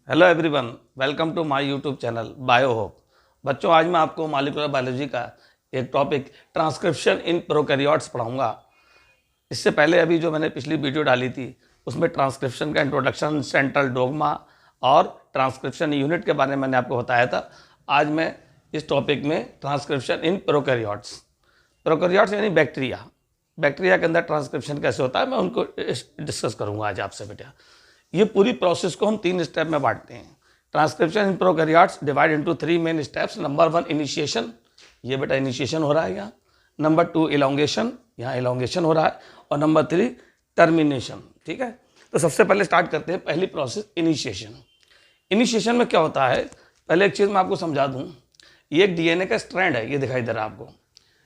Hello everyone, welcome to my YouTube channel bio hope. बच्चों, आज मैं आपको मॉलिक्यूलर बायोलॉजी का एक टॉपिक ट्रांसक्रिप्शन इन प्रोकैरियोट्स पढ़ाऊंगा। इससे पहले अभी जो मैंने पिछली वीडियो डाली थी उसमें ट्रांसक्रिप्शन का इंट्रोडक्शन, सेंट्रल डोग्मा और ट्रांसक्रिप्शन यूनिट के बारे में मैंने आपको बताया था। आज मैं इस टॉपिक में ट्रांसक्रिप्शन इन प्रोकैरियोट्स, प्रोकैरियोट्स यानी बैक्टीरिया, बैक्टीरिया के अंदर ट्रांसक्रिप्शन कैसे होता है मैं उनको डिस्कस करूंगा आज आपसे बेटा। ये पूरी प्रोसेस को हम 3 स्टेप में बांटते हैं। Transcription in prokaryotes divide into 3 main steps. Number 1 initiation, ये बेटा इनिशिएशन हो रहा है यहाँ। नंबर 2 इलोंगेशन, यहाँ इलोंगेशन हो रहा है। और नंबर 3 टर्मिनेशन। ठीक है, तो सबसे पहले स्टार्ट करते हैं पहली प्रोसेस इनिशिएशन। इनिशिएशन में क्या होता है, पहले एक चीज़ मैं आपको समझा दूँ। ये एक डीएनए का स्ट्रैंड है, ये दिखाई दे रहा है आपको।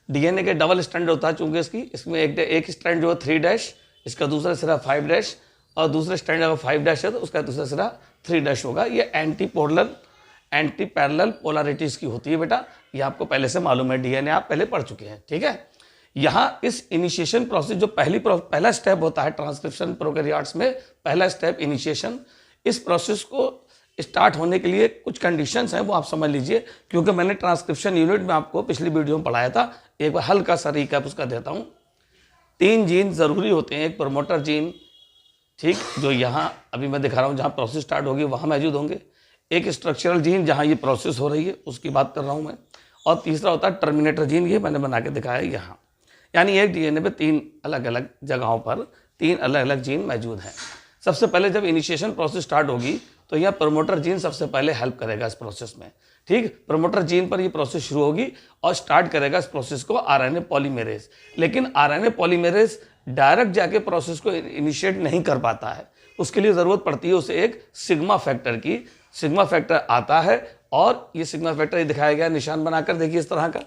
डीएनए के डबल स्ट्रैंड होता है चूंकि इसमें एक स्ट्रैंड जो है 3' इसका दूसरा सिरा 5' और दूसरे स्ट्रैंड अगर 5' है तो उसका दूसरा सिरा 3' होगा। ये एंटी पैरेलल पोलरिटीज की होती है बेटा, ये आपको पहले से मालूम है, डीएनए आप पहले पढ़ चुके हैं। ठीक है, यहाँ इस इनिशिएशन प्रोसेस जो पहला स्टेप होता है ट्रांसक्रिप्शन प्रोकैरियोट्स में, पहला स्टेप इनिशिएशन। इस प्रोसेस को स्टार्ट होने के लिए कुछ कंडीशंस हैं, वो आप समझ लीजिए, क्योंकि मैंने ट्रांसक्रिप्शन यूनिट में आपको पिछली वीडियो में पढ़ाया था। एक बार हल्का सा रिकैप उसका देता हूँ। 3 जीन ज़रूरी होते हैं। एक प्रमोटर जीन, ठीक, जो यहाँ अभी मैं दिखा रहा हूँ, जहाँ प्रोसेस स्टार्ट होगी वहाँ मौजूद होंगे। एक स्ट्रक्चरल जीन जहाँ ये प्रोसेस हो रही है उसकी बात कर रहा हूँ मैं। और तीसरा होता है टर्मिनेटर जीन, ये मैंने बना के दिखाया है यहाँ। यानी एक डीएनए पे 3 अलग अलग जगहों पर 3 अलग अलग जीन मौजूद हैं। सबसे पहले जब इनिशिएशन प्रोसेस स्टार्ट होगी तो यह प्रमोटर जीन सबसे पहले हेल्प करेगा इस प्रोसेस में। ठीक, प्रमोटर जीन पर ये प्रोसेस शुरू होगी और स्टार्ट करेगा इस प्रोसेस को आरएनए पॉलीमेरेज। लेकिन आरएनए पॉलीमेरेज डायरेक्ट जाके प्रोसेस को इनिशिएट नहीं कर पाता है, उसके लिए ज़रूरत पड़ती है उसे एक सिग्मा फैक्टर की। सिग्मा फैक्टर आता है और ये सिग्मा फैक्टर ये दिखाया गया निशान बनाकर, देखिए इस तरह का,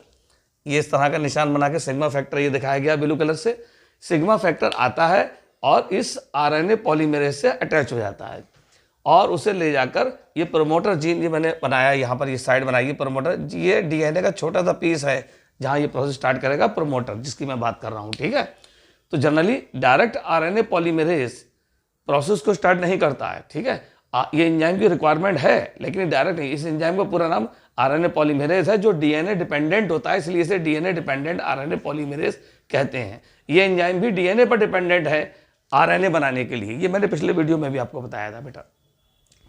ये इस तरह का निशान बना के सिग्मा फैक्टर ये दिखाया गया ब्लू कलर से। सिग्मा फैक्टर आता है और इस आरएनए पॉलीमेरेज से अटैच हो जाता है और उसे ले जाकर ये प्रमोटर जीन, ये मैंने बनाया यहाँ पर, ये साइड बनाई है प्रमोटर, ये डीएनए का छोटा सा पीस है जहाँ ये प्रोसेस स्टार्ट करेगा प्रमोटर, जिसकी मैं बात कर रहा हूँ। ठीक है, तो generally direct RNA polymerase process को स्टार्ट नहीं करता है। ठीक है, ये एंजाइम की रिक्वायरमेंट है लेकिन डायरेक्ट नहीं। इस एंजाइम का पूरा नाम आरएनए पॉलीमेरेज है, जो डीएनए डिपेंडेंट होता है, इसलिए इसे डीएनए डिपेंडेंट आरएनए पॉलीमेरेज कहते हैं। ये एंजाइम भी डीएनए पर डिपेंडेंट है आरएनए बनाने के लिए, ये मैंने पिछले वीडियो में भी आपको बताया था बेटा,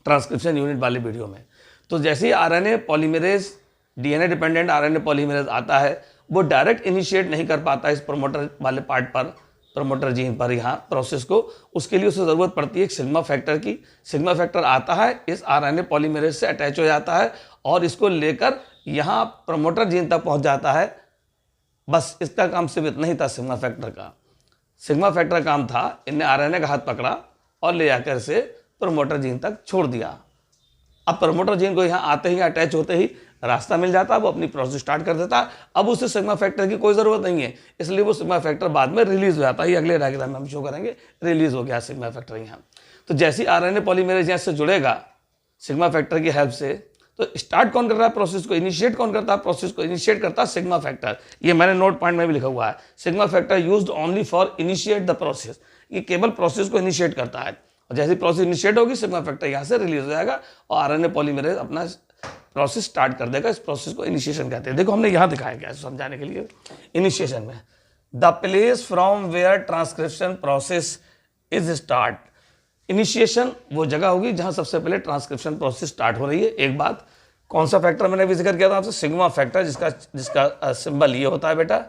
ट्रांसक्रिप्शन यूनिट वाले वीडियो में। तो जैसे ही RNA polymerase, DNA dependent RNA polymerase आता है, वो डायरेक्ट इनिशिएट नहीं कर पाता इस प्रमोटर वाले पार्ट पर, प्रमोटर जीन पर यहाँ प्रोसेस को। उसके लिए उसे ज़रूरत पड़ती है एक सिग्मा फैक्टर की। सिग्मा फैक्टर आता है, इस आरएनए पॉलीमेरेज से अटैच हो जाता है और इसको लेकर यहाँ प्रमोटर जीन तक पहुँच जाता है। बस इसका काम सिर्फ इतना ही था सिग्मा फैक्टर का। सिग्मा फैक्टर काम था, इनने आरएनए का हाथ पकड़ा और ले जाकर इसे प्रमोटर जीन तक छोड़ दिया। अब प्रमोटर जीन को यहाँ आते ही, अटैच होते ही रास्ता मिल जाता है, वो अपनी प्रोसेस स्टार्ट कर देता है। अब उसे सिग्मा फैक्टर की कोई ज़रूरत नहीं है, इसलिए वो सिग्मा फैक्टर बाद में रिलीज हो जाता है। ये अगले डायग्राम में हम शो करेंगे, रिलीज हो गया सिग्मा फैक्टर यहाँ। तो जैसे ही आरएनए पॉलीमेरेज यहाँ से जुड़ेगा सिग्मा फैक्टर की हेल्प से, तो स्टार्ट कौन कर रहा है प्रोसेस को, इनिशिएट कौन करता है प्रोसेस को, इनिशिएट करता है सिग्मा फैक्टर। ये मैंने नोट पॉइंट में भी लिखा हुआ है, sigma factor used only for initiate the process. ये केवल प्रोसेस को इनिशिएट करता है और जैसे प्रोसेस इनिशिएट होगी सिग्मा फैक्टर यहाँ से रिलीज हो जाएगा और आरएनए पॉलीमेरेज अपना प्रोसेस स्टार्ट कर देगा। इस प्रोसेस को इनिशिएशन कहते हैं। देखो हमने यहाँ दिखाया गया है समझाने के लिए। इनिशिएशन में the place from where transcription process is start. Initiation वो जगह होगी जहाँ सबसे पहले ट्रांसक्रिप्शन प्रोसेस स्टार्ट हो रही है। एक बात, कौन सा फैक्टर मैंने भी जिक्र किया था आपसे, सिग्मा फैक्टर, जिसका सिंबल ये होता है बेटा,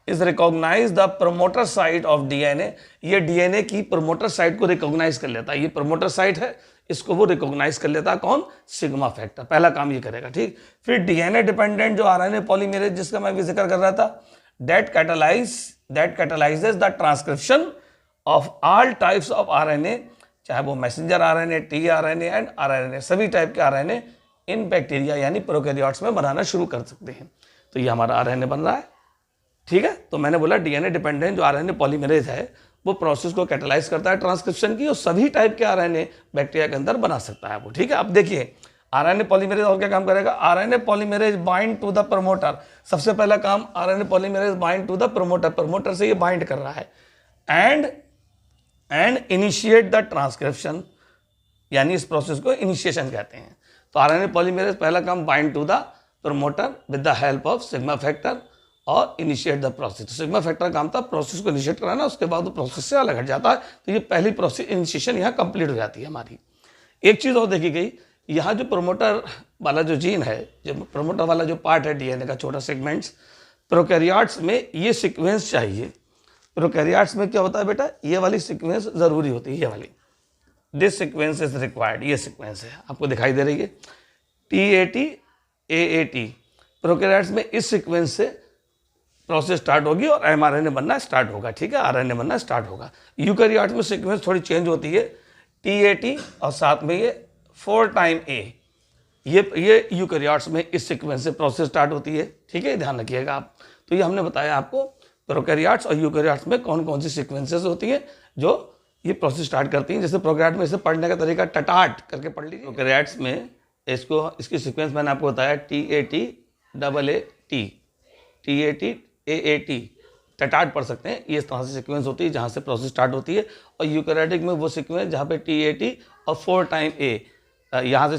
is recognise the promoter site of DNA. ये डीएनए की प्रमोटर साइट को रिकॉग्नाइज कर लेता है। ये प्रमोटर साइट है, इसको वो रिकॉग्नाइज कर लेता है। कौन? सिग्मा फैक्टर, पहला काम ये करेगा। ठीक, फिर डीएनए डिपेंडेंट जो आरएनए पॉलीमेरेज जिसका मैं भी जिक्र कर रहा था, that catalyses the transcription of all types of RNA, चाहे वो messenger RNA, T RNA and RNA, सभी टाइप के आरएनए इन बैक्टीरिया यानी प्रोकैरियोट्स में बनाना शुरू कर सकते हैं। तो ये हमारा आरएनए बन रहा है। ठीक है, तो मैंने बोला डीएनए डिपेंडेंट जो आरएनए पॉलीमेरेज है वो प्रोसेस को कैटलाइज करता है ट्रांसक्रिप्शन की और सभी टाइप के आरएनए बैक्टीरिया के अंदर बना सकता है वो। ठीक है, अब देखिए आरएनए पॉलीमेरेज और क्या काम करेगा, RNA polymerase bind to the promoter. सबसे पहला काम RNA polymerase bind to the promoter, promoter से ये बाइंड कर रहा है एंड इनिशिएट द ट्रांसक्रिप्शन। यानी इस प्रोसेस को इनिशिएशन कहते हैं। तो आरएनए पॉलीमरेज पहला काम bind to the promoter with the help of sigma factor और इनिशिएट द प्रोसेस। तो सिग्मा फैक्टर काम था प्रोसेस को इनिशिएट कराना, उसके बाद वो प्रोसेस से अलग हट जाता है। तो ये पहली प्रोसेस इनिशिएशन यहाँ कंप्लीट हो जाती है हमारी। एक चीज़ और देखी गई, यहाँ जो प्रोमोटर वाला जो जीन है, जो प्रोमोटर वाला जो पार्ट है डीएनए का छोटा सेगमेंट्स, प्रोकैरियोट्स में ये सीक्वेंस चाहिए। प्रोकैरियोट्स में क्या होता है बेटा, ये वाली सीक्वेंस ज़रूरी होती है, ये वाली, दिस सीक्वेंस इज रिक्वायर्ड। ये सीक्वेंस है, आपको दिखाई दे रही है TAT AAT। प्रोकैरियोट्स में इस सीक्वेंस से प्रोसेस स्टार्ट होगी और mRNA बनना स्टार्ट होगा, ठीक है, RNA बनना स्टार्ट होगा। यूकैरियोट्स में सीक्वेंस थोड़ी चेंज होती है, TAT और साथ में ये 4 टाइम A। ये यूकैरियोट्स में इस सीक्वेंस से प्रोसेस स्टार्ट होती है, ठीक है, ध्यान रखिएगा आप। तो ये हमने बताया आपको प्रोकैरियोट्स और यूकैरियोट्स में कौन कौन सी सीक्वेंसेस होती है जो ये प्रोसेस स्टार्ट करती हैं। जैसे प्रोकैरियोट में इसे पढ़ने का तरीका टटाट करके पढ़ लीजिए। प्रोकैरियोट्स में इसकी सीक्वेंस मैंने आपको बताया TAT AAT टटाट पढ़ सकते हैं। ये इस तरह से सीक्वेंस होती है जहाँ से प्रोसेस स्टार्ट होती है। और यूकैरियोटिक में वो सीक्वेंस जहाँ पे TAT और 4 टाइम A, यहाँ से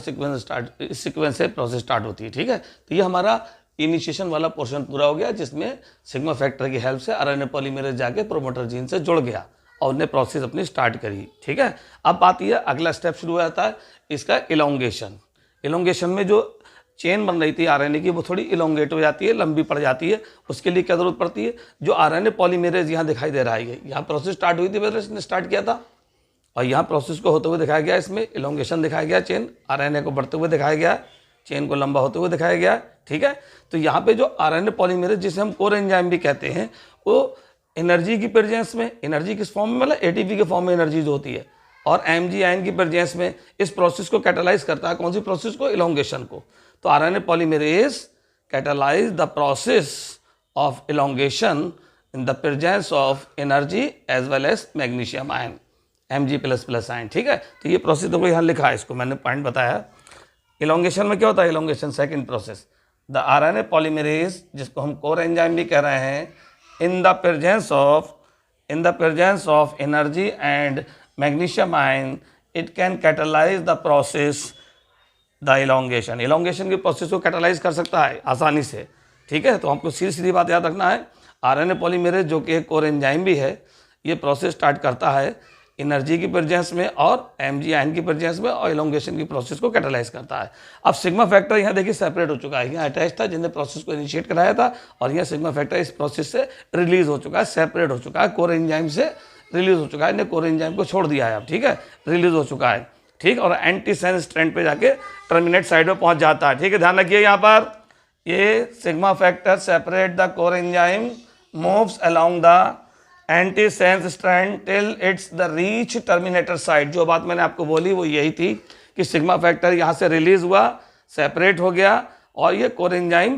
इस सीक्वेंस से प्रोसेस स्टार्ट होती है, ठीक है। तो ये हमारा इनिशिएशन वाला पोर्शन पूरा हो गया, जिसमें सिग्मा फैक्टर की हेल्प से आरएनए पॉलीमरेज जाके प्रोमोटर जीन से जुड़ गया और उन्हें प्रोसेस अपनी स्टार्ट करी, ठीक है। अब बात यह अगला स्टेप शुरू हो जाता है इसका इलोंगेशन। इलोंगेशन में जो चेन बन रही थी आरएनए की वो थोड़ी इलोंगेट हो जाती है, लंबी पड़ जाती है। उसके लिए क्या जरूरत पड़ती है, जो आरएनए पॉलीमरेज यहाँ दिखाई दे रहा है, यहाँ प्रोसेस स्टार्ट हुई थी, पहले इसने स्टार्ट किया था और यहाँ प्रोसेस को होते हुए दिखाया गया, इसमें इलोंगेशन दिखाया गया, चेन आरएनए को बढ़ते हुए दिखाया गया, चेन को लंबा होते हुए दिखाया गया, ठीक है। तो यहाँ पे जो आरएनए पॉलीमरेज जिसे हम कोर एंजाइम भी कहते हैं, वो एनर्जी की प्रेजेंस में, एनर्जी किस फॉर्म में, मतलब एटीपी के फॉर्म में एनर्जी जो होती है, और एमजी आयन की प्रेजेंस में इस प्रोसेस को कैटालाइज करता है। कौन सी प्रोसेस को, इलोंगेशन को। तो RNA polymerase catalyse the process of elongation in the presence of energy as well as magnesium ion, Mg++ ion, ठीक है। तो ये प्रोसेस देखो यहाँ लिखा है, इसको मैंने पॉइंट बताया। इलोंगेशन में क्या होता है, elongation second process, the RNA polymerase जिसको हम कोर एंजाइम भी कह रहे हैं, इन the presence of energy and magnesium ion, it can catalyse the process the elongation. Elongation की प्रोसेस को कैटालाइज कर सकता है आसानी से, ठीक है। तो हमको सीधी सीधी बात याद रखना है, आरएनए पॉलीमरेज जो कि एक कोर एंजाइम भी है, ये प्रोसेस स्टार्ट करता है एनर्जी की प्रेजेंस में और एमजी आयन की प्रेजेंस में, और इलोंगेशन की प्रोसेस को कैटालाइज करता है। अब सिग्मा फैक्टर यहाँ देखिए सेपरेट हो चुका है, यहाँ अटैच था जिसने प्रोसेस को इनिशिएट कराया था, और यहाँ सिग्मा फैक्टर इस प्रोसेस से रिलीज हो चुका है, सेपरेट हो चुका है, कोर एंजाइम से रिलीज हो चुका है, इन्हें कोर एंजाइम को छोड़ दिया है अब, ठीक है, रिलीज हो चुका है, ठीक। और एंटीसेंस स्ट्रैंड पे जाके टर्मिनेट साइड में पहुँच जाता है, ठीक है। ध्यान रखिए यहाँ पर, ये sigma factor separate the core enzyme, moves along the antisense strand till it's the reach terminator side. जो बात मैंने आपको बोली वो यही थी कि सिग्मा फैक्टर यहाँ से रिलीज हुआ, सेपरेट हो गया, और ये कोर एंजाइम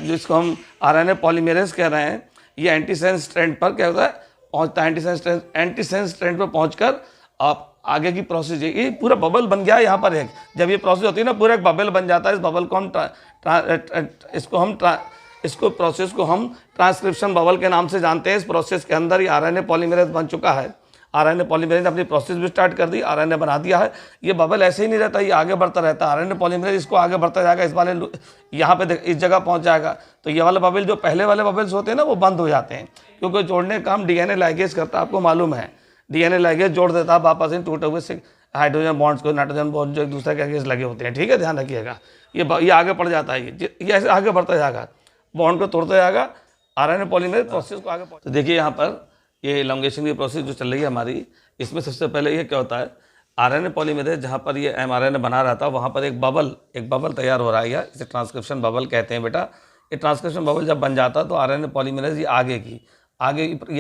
जिसको हम आरएनए पॉलीमरेज कह रहे हैं, ये एंटीसेंस स्ट्रैंड पर क्या होता है, पहुँचता है, एंटीसेंस स्ट्रैंड पर पहुँचकर आप आगे की प्रोसेस, ये पूरा बबल बन गया यहाँ पर। एक जब ये प्रोसेस होती है ना, पूरा एक बबल बन जाता है। इस बबल को हम इसको प्रोसेस को हम ट्रांसक्रिप्शन बबल के नाम से जानते हैं। इस प्रोसेस के अंदर ये आरएनए पॉलीमरेज बन चुका है, आरएनए पॉलीमरेज ने अपनी प्रोसेस भी स्टार्ट कर दी, आरएनए बना दिया है। ये बबल ऐसे ही नहीं रहता, ये आगे बढ़ता रहता है। आरएनए पॉलीमरेज इसको आगे बढ़ता जाएगा, इस वाले यहाँ पे इस जगह पहुँच जाएगा, तो ये वाला बबल, जो पहले वाले बबल्स होते हैं ना, वो बंद हो जाते हैं, क्योंकि जोड़ने का काम डीएनए लाइगेज करता है, आपको मालूम है। डीएनए लाइगेज जोड़ देता है वापस इन टूटे हुए हाइड्रोजन बॉन्ड्स को, नाइट्रोजन बॉन्ड जो एक दूसरे के अगेंस्ट लगे होते हैं, ठीक है, ध्यान रखिएगा। ये आगे बढ़ जाता है, ये ऐसे आगे बढ़ता जाएगा, बॉन्ड को तोड़ता जाएगा, आरएनए पॉलीमरेज प्रोसेस को आगे। तो देखिए यहाँ पर ये इलोंगेशन की प्रोसेस जो चल रही है हमारी, इसमें सबसे पहले ये क्या होता है, आरएनए पॉलीमरेज जहाँ पर ये एमआरएनए बना रहा था, वहाँ पर एक बबल तैयार हो रहा है, या इसे ट्रांसक्रिप्शन बबल कहते हैं बेटा। ये ट्रांसक्रिप्शन बबल जब बन जाता है तो आरएनए पॉलीमरेज ये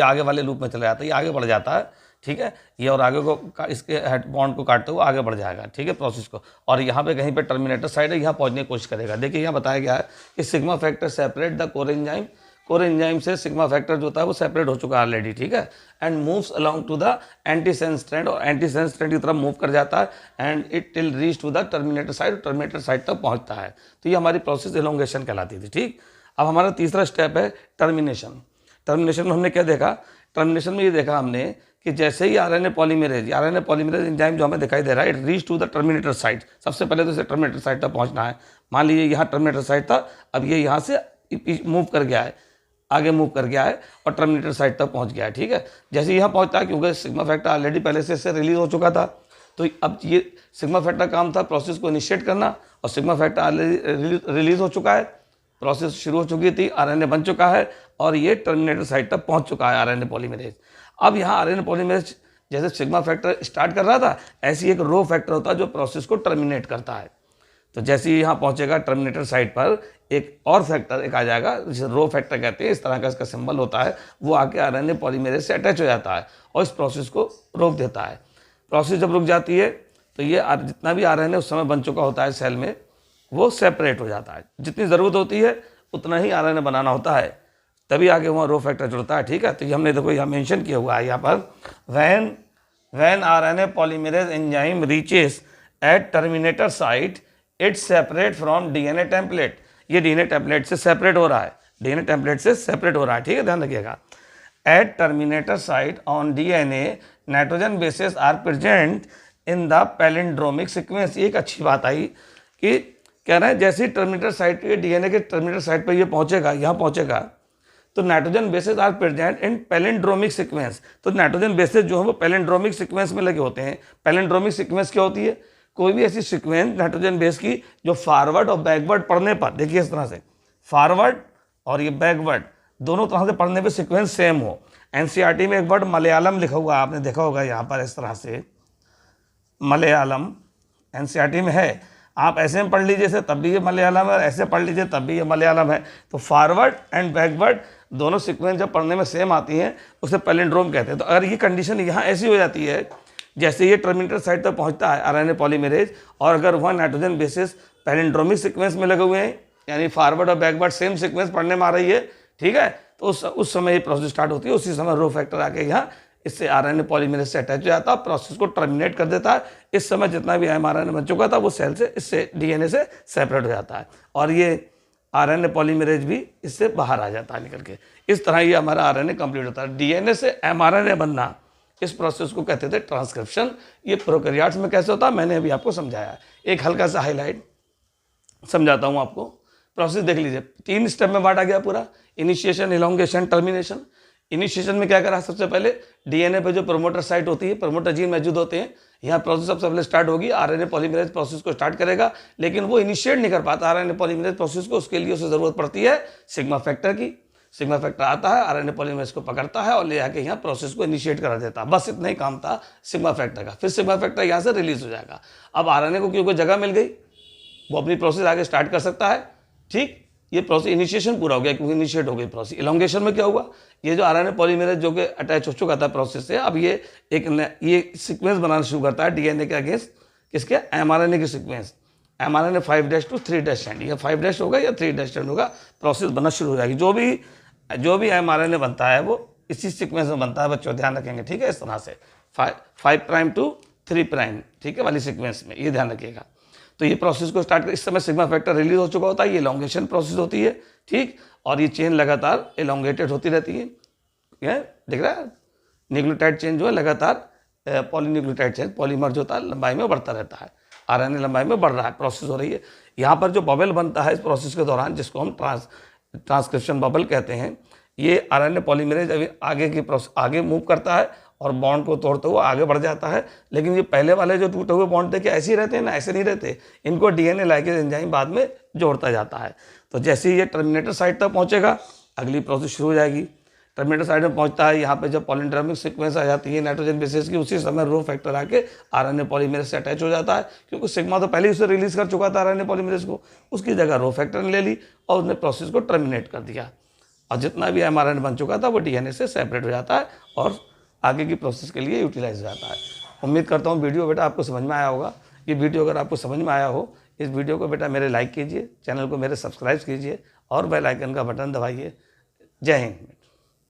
आगे वाले लूप में चला जाता है, ये आगे बढ़ जाता है, ठीक है। ये और आगे को इसके हेड बॉन्ड को काटते हुए आगे बढ़ जाएगा, ठीक है, प्रोसेस को। और यहाँ पे कहीं पे टर्मिनेटर साइड है, यहाँ पहुँचने की कोशिश करेगा। देखिए यहाँ बताया गया है कि sigma factor separate the core enzyme, core enzyme से सिग्मा फैक्टर जो होता है वो सेपरेट हो चुका है ऑलरेडी, ठीक है। And moves along to the antisense strand, और एंटीसेंस स्ट्रैंड की तरफ मूव कर जाता है, and it till reach to the terminator side, terminator side तक पहुँचता है। तो ये हमारी प्रोसेस इलोंगेशन कहलाती थी, ठीक। अब हमारा तीसरा स्टेप है टर्मिनेशन। टर्मिनेशन में हमने क्या देखा, टर्मिनेशन में ये देखा हमने कि जैसे ही आरएनए पॉलीमरेज एंजाइम जो हमें दिखाई दे रहा है, it reach to the terminator site. सबसे पहले तो इसे टर्मिनेटर साइट तक पहुंचना है। मान लीजिए यहाँ टर्मिनेटर साइट था, अब ये यहाँ से मूव कर गया है, आगे मूव कर गया है और टर्मिनेटर साइट तक पहुंच गया है। ठीक है, जैसे यहाँ पहुंचता है, क्योंकि सिग्मा फैक्टर ऑलरेडी पहले से इससे रिलीज हो चुका था, तो अब ये सिग्मा फैक्टर काम था प्रोसेस को इनिशिएट करना, और सिग्मा फैक्टर ऑलरेडी रिलीज हो चुका है, प्रोसेस शुरू हो चुकी थी, आरएनए बन चुका है और ये टर्मिनेटर साइट तक पहुंच चुका है आरएनए पॉलीमरेज। अब यहाँ आरएनए पॉलीमरेज जैसे सिग्मा फैक्टर स्टार्ट कर रहा था, ऐसी एक रो फैक्टर होता है जो प्रोसेस को टर्मिनेट करता है। तो जैसे ही यहाँ पहुंचेगा टर्मिनेटर साइट पर, एक और फैक्टर एक आ जाएगा जिसे रो फैक्टर कहते हैं, इस तरह का इसका सिंबल होता है, वो आके आरएनए पॉलीमरेज से अटैच हो जाता है और इस प्रोसेस को रोक देता है। प्रोसेस जब रुक जाती है तो ये जितना भी आरएनए उस समय बन चुका होता है सेल में, वो सेपरेट हो जाता है। जितनी ज़रूरत होती है उतना ही आरएनए बनाना होता है, तभी आगे वहाँ रो फैक्टर जुड़ता है। ठीक है, तो ये हमने देखो यहाँ मेंशन किया हुआ है यहाँ पर, when RNA polymerase enzyme reaches at terminator site it separate from DNA template. ये डीएनए टेम्पलेट से सेपरेट हो रहा है, डीएनए टेम्पलेट से सेपरेट हो रहा है। ठीक है, ध्यान रखिएगा। At terminator site on DNA nitrogen bases are present in the palindromic sequence. एक अच्छी बात आई कि कह रहे हैं जैसे ही टर्मिनेटर साइट के डीएनए के टर्मिनेटर साइट पर ये पहुंचेगा, यहाँ पहुंचेगा, तो nitrogen bases are present in palindromic sequence. तो नाइट्रोजन बेसेस जो है वो पैलिंड्रोमिक सीक्वेंस में लगे होते हैं। पैलिंड्रोमिक सीक्वेंस क्या होती है? कोई भी ऐसी सीक्वेंस नाइट्रोजन बेस की जो फॉरवर्ड और बैकवर्ड पढ़ने पर, देखिए इस तरह से फॉरवर्ड और ये बैकवर्ड दोनों तरह से पढ़ने पे सीक्वेंस सेम हो। एनसीईआरटी में एक वर्ड मलयालम लिखा हुआ आपने देखा होगा यहाँ पर, इस तरह से मलयालम एनसीईआरटी में है। आप ऐसे में पढ़ लीजिए से तब भी ये मलयालम है, ऐसे पढ़ लीजिए तब भी ये मलयालम है। तो फॉरवर्ड एंड बैकवर्ड दोनों सीक्वेंस जब पढ़ने में सेम आती हैं उसे पैलिंड्रोम कहते हैं। तो अगर ये कंडीशन यहाँ ऐसी हो जाती है, जैसे ये टर्मिनेटर साइट तक पहुँचता है आरएनए पॉलीमरेज, और अगर वह नाइट्रोजन बेसिस पैलिंड्रोमिक सीक्वेंस में लगे हुए हैं, यानी फॉरवर्ड और बैकवर्ड सेम सीक्वेंस पढ़ने में आ रही है, ठीक है, तो उस समय ये प्रोसेस स्टार्ट होती है। उसी समय रो फैक्टर आके यहाँ इससे आरएनए पॉलीमरेज से अटैच हो जाता है, प्रोसेस को टर्मिनेट कर देता है। इस समय जितना भी एमआरएनए बन चुका था वो सेल से, इससे डीएनए से सेपरेट हो जाता है और ये आरएनए पॉलीमरेज भी इससे बाहर आ जाता है निकल के। इस तरह ये हमारा आरएनए कंप्लीट होता है। डीएनए से एमआरएनए बनना, इस प्रोसेस को कहते थे ट्रांसक्रिप्शन। ये प्रोकैरियोट्स में कैसे होता है मैंने अभी आपको समझाया। एक हल्का सा हाईलाइट समझाता हूँ आपको। प्रोसेस देख लीजिए, 3 स्टेप में बांटा गया पूरा, इनिशिएशन, इलोंगेशन, टर्मिनेशन। इनिशिएशन में क्या करा, सबसे पहले डीएनए पे जो प्रोमोटर साइट होती है, प्रोमोटर जीन मौजूद होते हैं, यहाँ प्रोसेस सबसे पहले स्टार्ट होगी। आरएनए पॉलीमरेज प्रोसेस को स्टार्ट करेगा, लेकिन वो इनिशिएट नहीं कर पाता आरएनए पॉलीमरेज प्रोसेस को। उसके लिए उसे जरूरत पड़ती है सिग्मा फैक्टर की। सिग्मा फैक्टर आता है, आरएनए पॉलीमरेज को पकड़ता है और ले आके यहाँ प्रोसेस को इनिशिएट करा देता है। बस इतना ही काम था सिग्मा फैक्टर का। फिर सिग्मा फैक्टर यहाँ से रिलीज हो जाएगा। अब आरएनए को क्योंकि जगह मिल गई, वो अपनी प्रोसेस आगे स्टार्ट कर सकता है। ठीक, ये प्रोसेस इनिशिएशन पूरा हो गया क्योंकि इनिशिएट हो गई प्रोसेस। इलोंगेशन में क्या हुआ, ये जो आरएनए पॉलीमरेज जो कि अटैच हो चुका था प्रोसेस से, अब ये एक सीक्वेंस बनाना शुरू करता है डीएनए के अगेंस्ट, किसके, एमआरएनए की सीक्वेंस। एमआरएनए 5' to 3' एंड, ये 5' होगा या 3' एंड होगा, प्रोसेस बनना शुरू हो जाएगी। जो भी एमआरएनए बनता है वो इसी सीक्वेंस में बनता है, बच्चों ध्यान रखेंगे। ठीक है, इस तरह से 5' to 3', ठीक है, वाली सीक्वेंस में, ये ध्यान रखिएगा। तो ये प्रोसेस को स्टार्ट कर, इस समय सिग्मा फैक्टर रिलीज हो चुका होता है, ये इलोंगेशन प्रोसेस होती है। ठीक, और ये चेन लगातार इलोंगेटेड होती रहती है। दिख रहा है, न्यूक्लियोटाइड चेन जो है लगातार पॉलीन्यूक्लियोटाइड चेन, पॉलीमर जो होता है लंबाई में बढ़ता रहता है, आरएनए लंबाई में बढ़ रहा है, प्रोसेस हो रही है। यहाँ पर जो बबल बनता है इस प्रोसेस के दौरान, जिसको हम ट्रांसक्रिप्शन बबल कहते हैं, ये आरएनए पॉलीमरेज अभी आगे की प्रोसेस आगे मूव करता है और बॉन्ड को तोड़ते हुए आगे बढ़ जाता है। लेकिन ये पहले वाले जो टूटे हुए बॉन्ड थे क्या ऐसे ही रहते हैं ना, ऐसे नहीं रहते। इनको डीएनए लाइगेज एंजाइम बाद में जोड़ता जाता है। तो जैसे ही ये टर्मिनेटर साइट तक पहुंचेगा, अगली प्रोसेस शुरू हो जाएगी। टर्मिनेटर साइट में पहुंचता है, यहाँ पे जब पॉलीड्रोमिक सीक्वेंस आ जाती है नाइट्रोजन बेसिस की, उसी समय रो फैक्टर आके आरएनए पॉलीमरेज से अटैच हो जाता है, क्योंकि सिग्मा तो पहले ही उसे रिलीज कर चुका था आरएनए पॉलीमरेज को। उसकी जगह रो फैक्टर ने ले ली और उसने प्रोसेस को टर्मिनेट कर दिया, और जितना भी एमआरएनए बन चुका था वो डीएनए से सेपरेट हो जाता है और आगे की प्रोसेस के लिए यूटिलाइज हो जाता है। उम्मीद करता हूँ वीडियो बेटा आपको समझ में आया होगा। ये वीडियो अगर आपको समझ में आया हो, इस वीडियो को बेटा मेरे लाइक कीजिए, चैनल को मेरे सब्सक्राइब कीजिए और बेल आइकन का बटन दबाइए। जय हिंद।